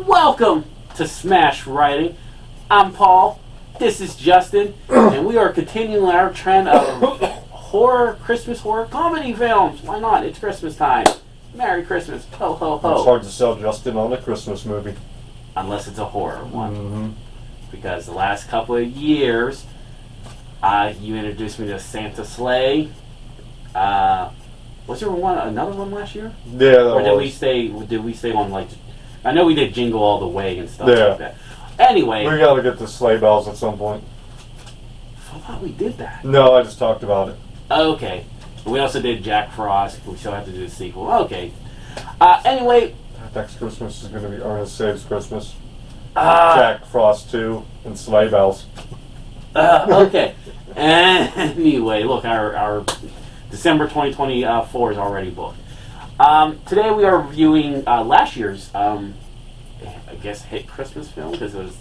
Welcome to Smash Writing. I'm Paul. This is Justin, and we are continuing our trend of Christmas horror comedy films. Why not? It's Christmas time. Merry Christmas. Ho, ho, ho. It's hard to sell Justin on a Christmas movie. Unless it's a horror one. Mm-hmm. Because the last couple of years, you introduced me to Santa Sleigh. Was there another one last year? Yeah, or did we stay on like? I know we did Jingle All the Way and stuff like that. Anyway, we gotta get to Sleigh Bells at some point. I thought we did that. No, I just talked about it. Okay. We also did Jack Frost. We still have to do the sequel. Okay. Anyway. Next Christmas is gonna be Ernest Saves Christmas. Jack Frost 2 and Sleigh Bells. Okay. Anyway, look, our December 2024 is already booked. Today we are reviewing last year's, I guess, hit Christmas film, because it was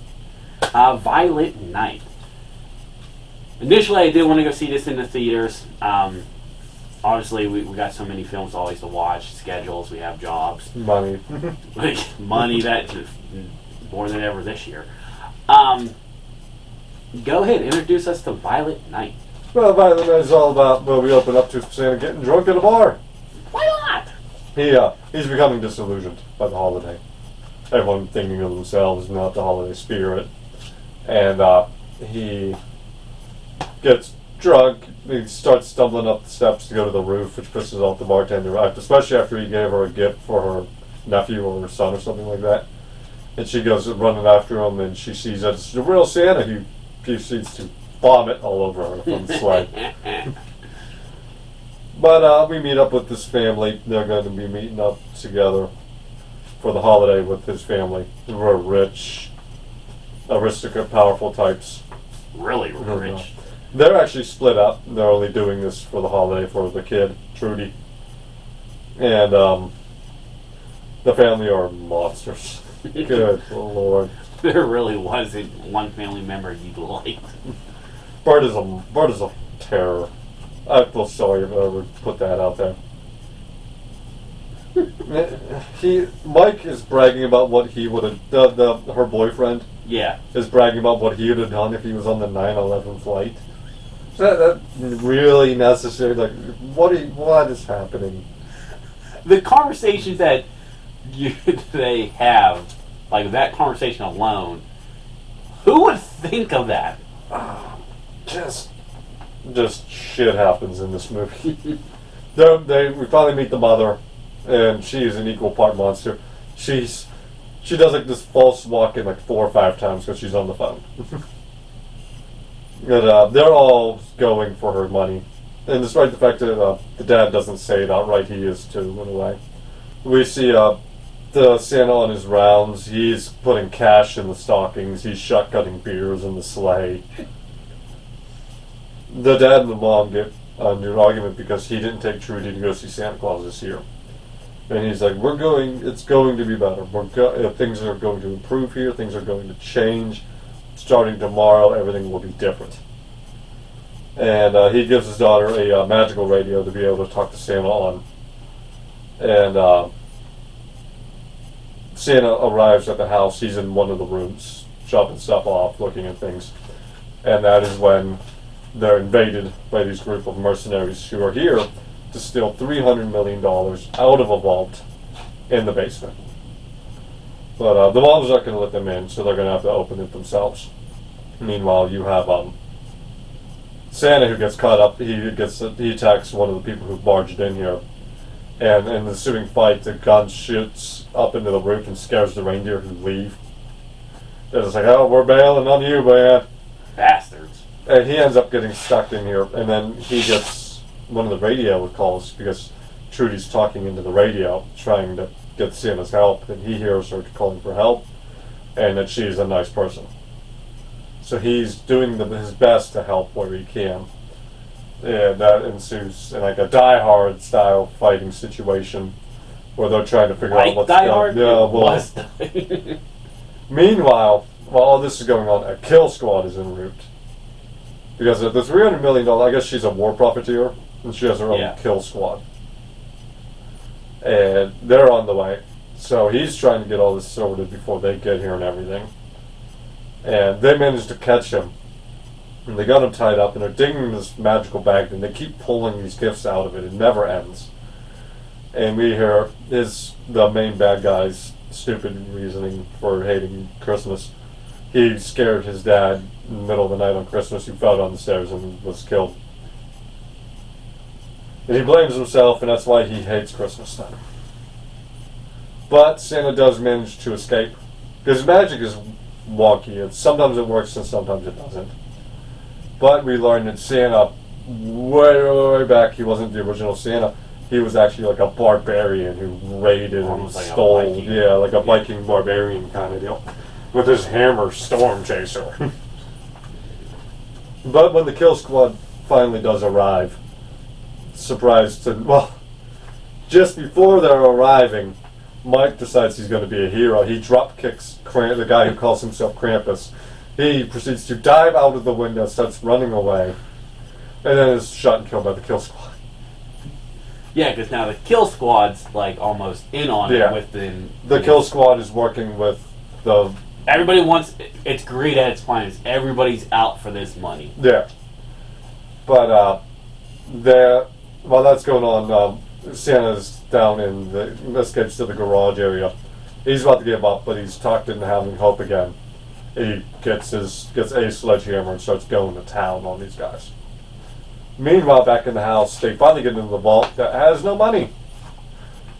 Violent Night. Initially, I did want to go see this in the theaters. Obviously, we got so many films always to watch, schedules, we have jobs. Money. Money, that more than ever this year. Go ahead, introduce us to Violent Night. Well, Violent Night is all about, we open up to Santa getting drunk at a bar. Why not? He's becoming disillusioned by the holiday. Everyone thinking of themselves, not the holiday spirit. And he gets drunk. He starts stumbling up the steps to go to the roof, which pisses off the bartender, especially after he gave her a gift for her nephew or her son or something like that. And she goes running after him, and she sees that it's the real Santa. He proceeds to vomit all over her from the sleigh. But we meet up with this family. They're going to be meeting up together for the holiday with his family. We're rich, aristocrat, powerful types. Really rich. They're actually split up. They're only doing this for the holiday for the kid, Trudy. And the family are monsters. Good Lord. There really wasn't one family member you liked. Bart is a terror. I feel sorry if I ever put that out there. Mike is bragging about what he would have her boyfriend. Yeah. Is bragging about what he would have done if he was on the 9/11 flight. Is that really necessary? Like, what is happening? The conversations that they have, like that conversation alone, who would think of that? Just shit happens in this movie. We finally meet the mother, and she's an equal part monster. She does like this false walk-in like 4 or 5 times because she's on the phone. And they're all going for her money, and despite the fact that the dad doesn't say it outright, he is too in a way. We see the Santa on his rounds. He's putting cash in the stockings. He's shotgunning beers in the sleigh. The dad and the mom get into an argument because he didn't take Trudy to go see Santa Claus this year. And he's like, it's going to be better. Things are going to improve here. Things are going to change. Starting tomorrow, everything will be different. And he gives his daughter a magical radio to be able to talk to Santa on. And Santa arrives at the house. He's in one of the rooms, shopping stuff off, looking at things. And that is when they're invaded by these group of mercenaries who are here to steal $300 million out of a vault in the basement. But the mom's not going to let them in, so they're going to have to open it themselves. Meanwhile, you have Santa who gets caught up. He attacks one of the people who barged in here. And in the ensuing fight, the gun shoots up into the roof and scares the reindeer who leave. They're just like, oh, we're bailing on you, man. Bastards. And he ends up getting stuck in here, and then he gets one of the radio calls because Trudy's talking into the radio, trying to get Santa's help, and he hears her calling for help, and that she's a nice person. So he's doing his best to help where he can. And that ensues in like a Die Hard style fighting situation where they're trying to figure out what's going on. Yeah, meanwhile, while all this is going on, a kill squad is en route. Because the $300 million, I guess she's a war profiteer, and she has her own kill squad. And they're on the way. So he's trying to get all this sorted before they get here and everything. And they managed to catch him. And they got him tied up, and they're digging this magical bag, and they keep pulling these gifts out of it. It never ends. And we hear the main bad guy's stupid reasoning for hating Christmas. He scared his dad in the middle of the night on Christmas, who fell down the stairs and was killed. And he blames himself, and that's why he hates Christmas time. But Santa does manage to escape. Because magic is wonky. Sometimes it works and sometimes it doesn't. But we learned that Santa, way back, he wasn't the original Santa. He was actually like a barbarian who raided and like stole. Like a Viking barbarian kind of deal. With his hammer storm chaser. But when the kill squad finally does arrive, just before they're arriving, Mike decides he's going to be a hero. He drop kicks the guy who calls himself Krampus. He proceeds to dive out of the window, starts running away, and then is shot and killed by the kill squad. Yeah, because now the kill squad's like almost in on it within. The kill squad is working with the. Everybody wants. It's greed at its finest. Everybody's out for this money. Yeah. But while that's going on, Santa's down in escapes to the garage area. He's about to give up, but he's talked into having hope again. He gets a sledgehammer and starts going to town on these guys. Meanwhile, back in the house, they finally get into the vault that has no money.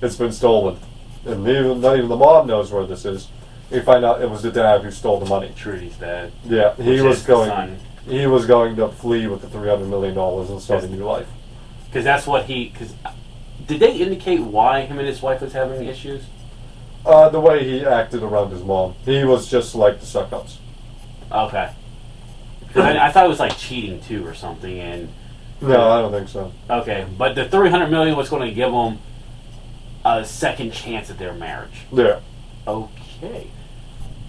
It's been stolen. And not even the mom knows where this is. You find out it was the dad who stole the money. Trudy's dad. Yeah, he was going to flee with the $300 million and start a new life. Because that's what did they indicate why him and his wife was having issues? The way he acted around his mom. He was just like the suck-ups. Okay. Because I thought it was like cheating too or something. And no, I don't think so. Okay, but the $300 million was going to give them a second chance at their marriage. Yeah. Okay.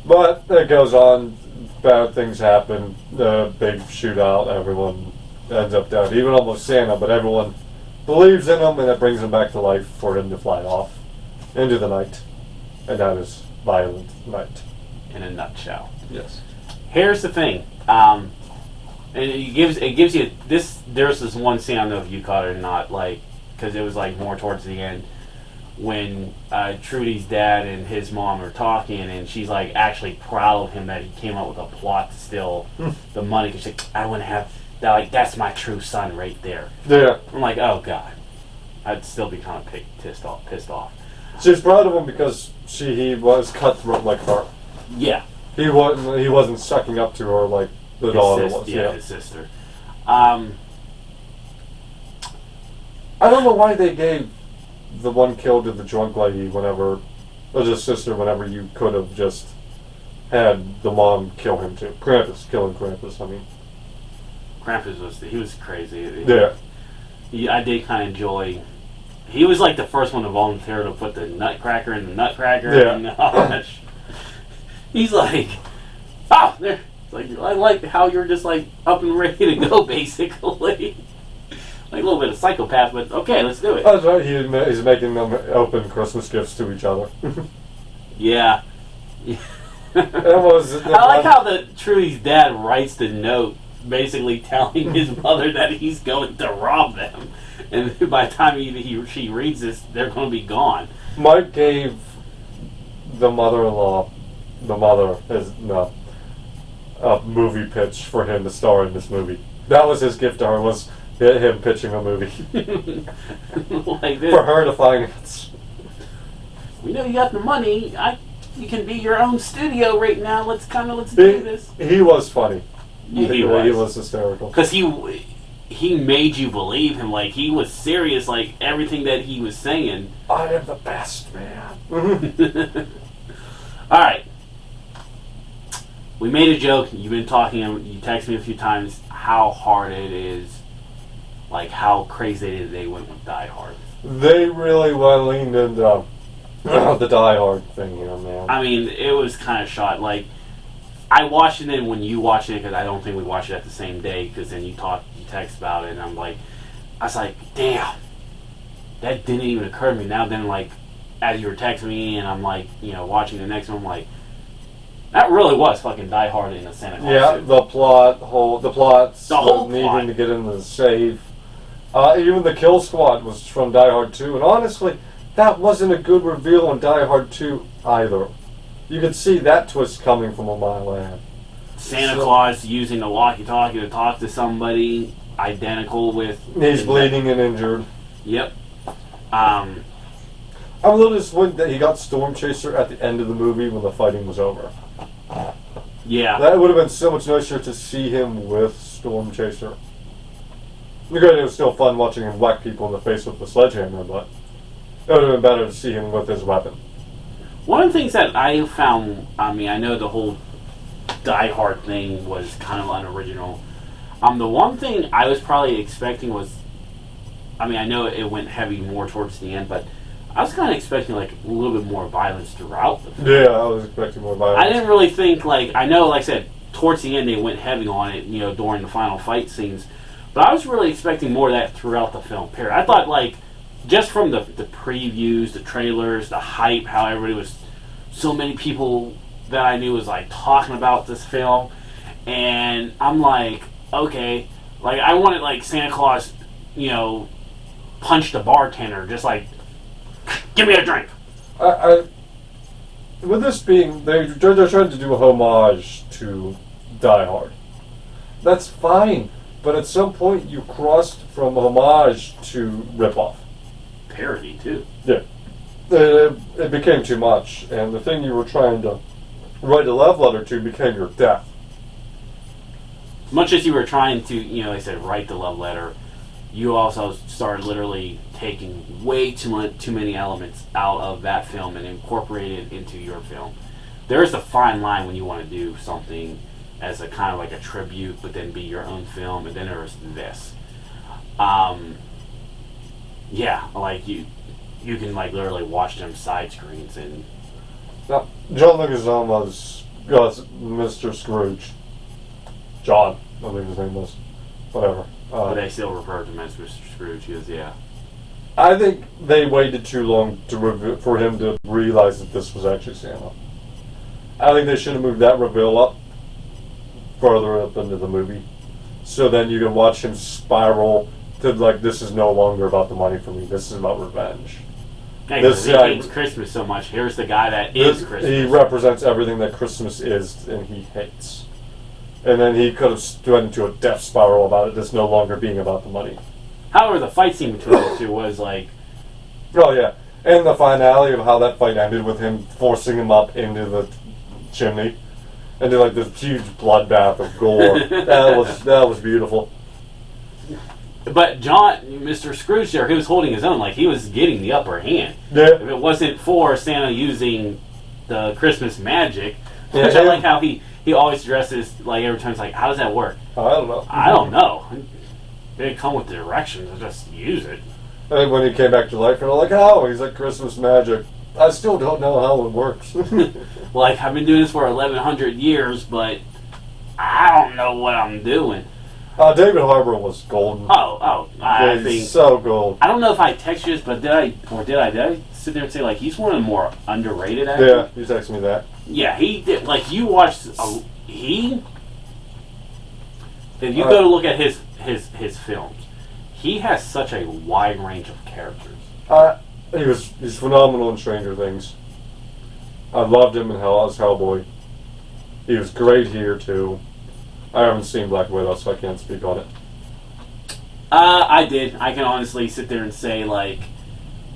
But it goes on. Bad things happen. The big shootout. Everyone ends up dead. Even almost Santa, but everyone believes in him, and it brings him back to life for him to fly off into the night. And that is Violent Night. In a nutshell. Yes. Here's the thing. And it gives you this. There's this one scene, I don't know if you caught it or not, like, because it was like more towards the end when Trudy's dad and his mom are talking, and she's like actually proud of him that he came up with a plot to steal the money. Because she's like, I want to have that. Like, that's my true son right there. Yeah. I'm like, oh god, I'd still be kind of pissed off. She's proud of him because he was cutthroat like her. Yeah. He wasn't sucking up to her like the daughter was. Yeah, his sister. I don't know why they gave the one kill to the drunk lady or the sister, whenever you could have just had the mom kill him too. Killing Krampus, I mean. Krampus was crazy. Yeah. I did kind of enjoy. He was like the first one to volunteer to put the nutcracker in the nutcracker. Yeah. And, he's like, oh, there. It's like, I like how you're just like up and ready to go, basically. Like a little bit of psychopath, but okay, let's do it. That's right. He's making them open Christmas gifts to each other. Yeah. I like how Trudy's dad writes the note, basically telling his mother that he's going to rob them, and by the time she reads this, they're going to be gone. Mike gave the mother-in-law, a movie pitch for him to star in this movie. That was his gift to her, was him pitching a movie. Like this. For her to finance. We know you got the money. You can be your own studio right now. Let's do this. He was funny. Yeah, he was hysterical. Because he made you believe him. Like, he was serious, like everything that he was saying. I am the best man. Alright. We made a joke. You've been talking, you texted me a few times how hard it is, like how crazy they went with Die Hard. They really leaned into the Die Hard thing here, man. I mean, it was kind of shot. Like, I watched it then when you watched it, because I don't think we watched it at the same day, because then you text about it, and I was like, damn, that didn't even occur to me. Now then, like, as you were texting me, and I'm like, watching the next one, I'm like, that really was fucking Die Hard in a Santa Claus Yeah, suit. the plots, The whole needing plot. to get into the safe. Even the kill squad was from Die Hard 2, and honestly, that wasn't a good reveal in Die Hard 2 either. You could see that twist coming from a mile ahead. Santa Claus using the walkie-talkie to talk to somebody identical with. He's bleeding and injured. Yep. I'm a little disappointed that he got Storm Chaser at the end of the movie when the fighting was over. Yeah. That would have been so much nicer to see him with Storm Chaser. Granted, it was still fun watching him whack people in the face with the sledgehammer, but it would have been better to see him with his weapon. One of the things that I found, I know the whole Die Hard thing was kind of unoriginal. The one thing I was probably expecting was, I know it went heavy more towards the end, but I was kind of expecting like a little bit more violence throughout the film. Yeah, I was expecting more violence. I didn't really think, like I said, towards the end they went heavy on it, during the final fight scenes. But I was really expecting more of that throughout the film, period. I thought, like, just from the previews, the trailers, the hype, how everybody was, so many people that I knew was, like, talking about this film. And I'm like, okay. Like, I wanted, like, Santa Claus, punch the bartender, just like, give me a drink. With this being, they're trying to do a homage to Die Hard. That's fine. But at some point, you crossed from homage to ripoff. Parody, too. Yeah. It became too much. And the thing you were trying to write a love letter to became your death. Much as you were trying to, like I said, write the love letter, you also started literally taking way too many elements out of that film and incorporated it into your film. There's a fine line when you want to do something as a kind of like a tribute, but then be your own film, and then there's this. Yeah, like you can like literally watch them side screens and. Now, John Leguizamo's Mr. Scrooge. John, I think his name was. Whatever. But they still refer to him as Mr. Scrooge. He is, yeah. I think they waited too long for him to realize that this was actually Santa. I think they should have moved that reveal up further up into the movie, so then you can watch him spiral to like, this is no longer about the money for me. This is about revenge. Yeah, because he hates Christmas so much. Here's the guy that is Christmas. He represents everything that Christmas is, and he hates. And then he could have went into a death spiral about it. This no longer being about the money. However, the fight scene between the two was like. Oh yeah, and the finale of how that fight ended with him forcing him up into the chimney. And do like this huge bloodbath of gore. that was beautiful. But John, Mr. Scrooge there, he was holding his own. Like, he was getting the upper hand. Yeah. If it wasn't for Santa using the Christmas magic, Yeah, which I like how he always dresses, like, every time it's like, how does that work? I don't know. I don't know. They didn't come with directions. I just use it. And when he came back to life, they're like, oh, he's like Christmas magic. I still don't know how it works. Like, I've been doing this for 1,100 years, but I don't know what I'm doing. David Harbour was golden. I think so gold. I don't know if I texted you this, but did I sit there and say like he's one of the more underrated actors? Yeah, you texted me that. Yeah, he did. Like you watched if you go to look at his films, he has such a wide range of characters. He's phenomenal in Stranger Things. I loved him in as Hellboy. He was great here too. I haven't seen Black Widow, so I can't speak on it. I did. I can honestly sit there and say like,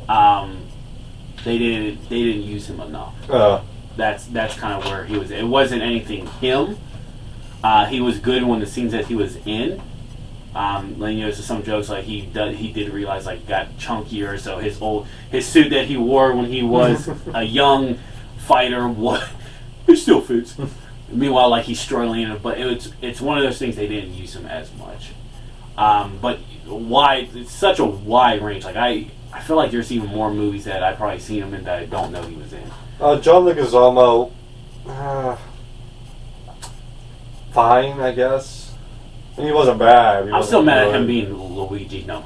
they didn't use him enough. That's kind of where he was. It wasn't anything him. He was good when the scenes that he was in. So some jokes like he did realize like got chunkier, so his suit that he wore when he was a young fighter, it still fits. Meanwhile, like he's struggling in it, but it's one of those things they didn't use him as much. But it's such a wide range. Like I feel like there's even more movies that I've probably seen him in that I don't know he was in. John Leguizamo, fine, I guess. And he wasn't bad. I'm still mad at him being Luigi, no.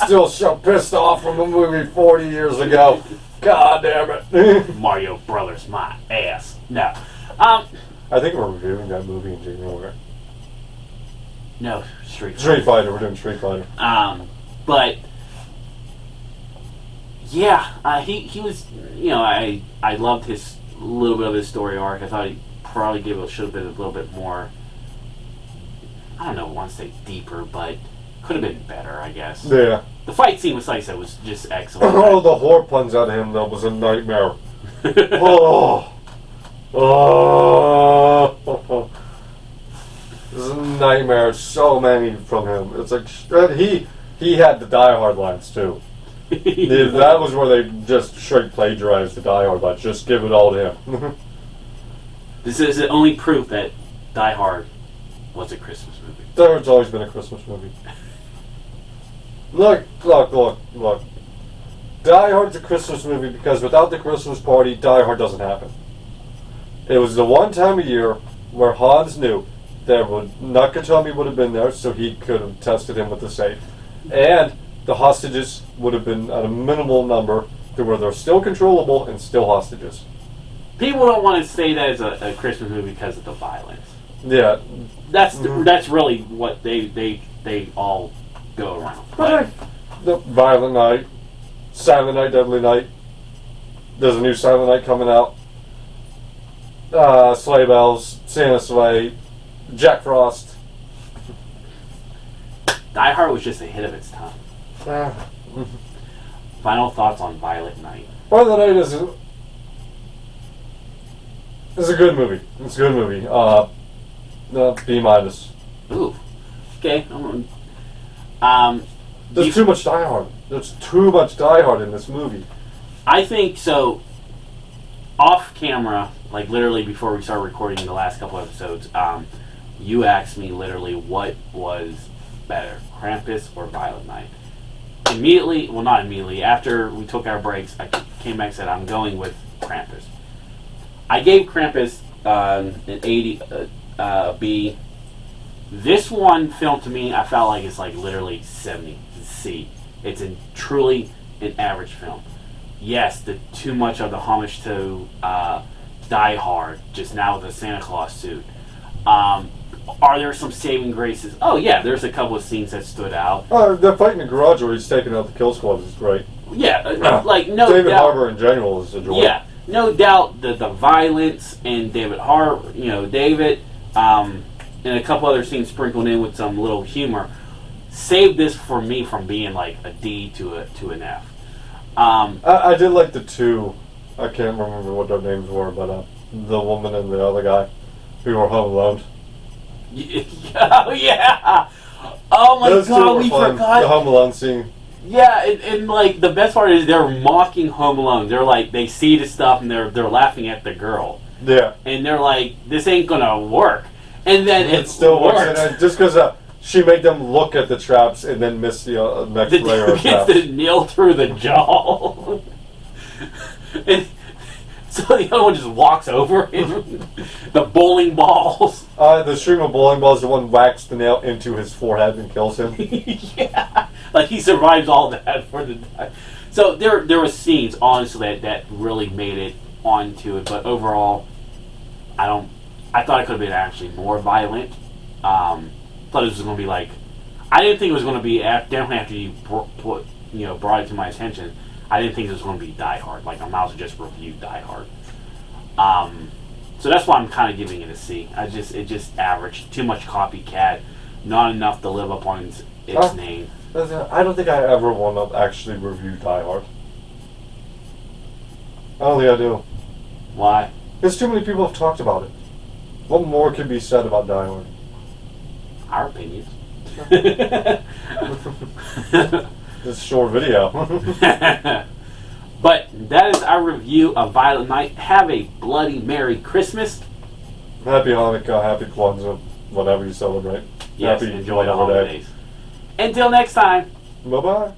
Still so pissed off from a movie 40 years ago. God damn it. Mario Brothers, my ass. No. I think we're reviewing that movie in January. No, Street Fighter. Street Fighter, we're doing Street Fighter. But yeah, he was, you know, I loved his little bit of his story arc. I thought he probably should have been a little bit more, I don't know, I want to say deeper, but could have been better, I guess. Yeah. The fight scene was, like I said, was just excellent. Oh, the whore puns out of him, that was a nightmare. Oh. Oh. This is a nightmare. So many from him. It's like, he had the Die Hard lines, too. That was where they just straight plagiarized the Die Hard lines. Just give it all to him. This is the only proof that Die Hard was a Christmas movie. There's always been a Christmas movie. Look. Die Hard's a Christmas movie because without the Christmas party, Die Hard doesn't happen. It was the one time a year where Hans knew that Nakatomi would have been there, so he could have tested him with the safe. And the hostages would have been at a minimal number to where they're still controllable and still hostages. People don't want to say that it's a Christmas movie because of the violence. Yeah. That's really what they all go around. But the Violent Night, Silent Night, Deadly Night. There's a new Silent Night coming out. Sleigh Bells, Santa Sleigh, Jack Frost. Die Hard was just a hit of its time. Final thoughts on Violent Night. Violent Night is a good movie. It's a good movie. B-. Ooh. Okay. There's too much Die Hard. There's too much Die Hard in this movie. I think so. Off camera, like literally before we started recording the last couple episodes, you asked me literally what was better, Krampus or Violent Night. Immediately, well, not immediately, after we took our breaks, I came back and said, I'm going with Krampus. I gave Krampus an 80 B. This one film to me, I felt like it's like literally 70 C. It's truly an average film. Yes, too much of the homage to Die Hard, just now with the Santa Claus suit. Are there some saving graces? Oh yeah, there's a couple of scenes that stood out. The fight in the garage where he's taking out the kill squad is great. Yeah, like no David doubt. Harbour in general is a joy. Yeah, no doubt the violence and David Harbour, David, and a couple other scenes sprinkled in with some little humor, saved this for me from being like a D to an F. I did like the two. I can't remember what their names were, but the woman and the other guy who were home alone. Oh yeah! Oh my Those two God, were we fun. forgot. The Home Alone scene. Yeah, and like the best part is they're mocking Home Alone. They're like they see the stuff and they're laughing at the girl. Yeah. And they're like, this ain't gonna work. And then it still works. works. And just because she made them look at the traps and then miss the next layer of gets traps. the nail through the jaw. And so the other one just walks over him. The bowling balls. The stream of bowling balls, the one whacks the nail into his forehead and kills him. Yeah, like he survives all that for the time. So there were scenes, honestly, that really made it onto it. But overall, I thought it could have been actually more violent. Thought it was going to be like, I didn't think it was going to be definitely after you brought it to my attention. I didn't think it was going to be Die Hard. Like I might as well just review Die Hard. So that's why I'm kind of giving it a C. It just average, too much copycat, not enough to live up on its name. I don't think I ever want to actually review Die Hard. I don't think I do. Why? Because too many people have talked about it. What more could be said about Die Hard? Our opinions. This short video. But that is our review of Violent Night. Have a bloody Merry Christmas. Happy Hanukkah, Happy Kwanzaa, whatever you celebrate. Yes, Happy enjoy the whatever day. holidays. Until next time. Bye-bye.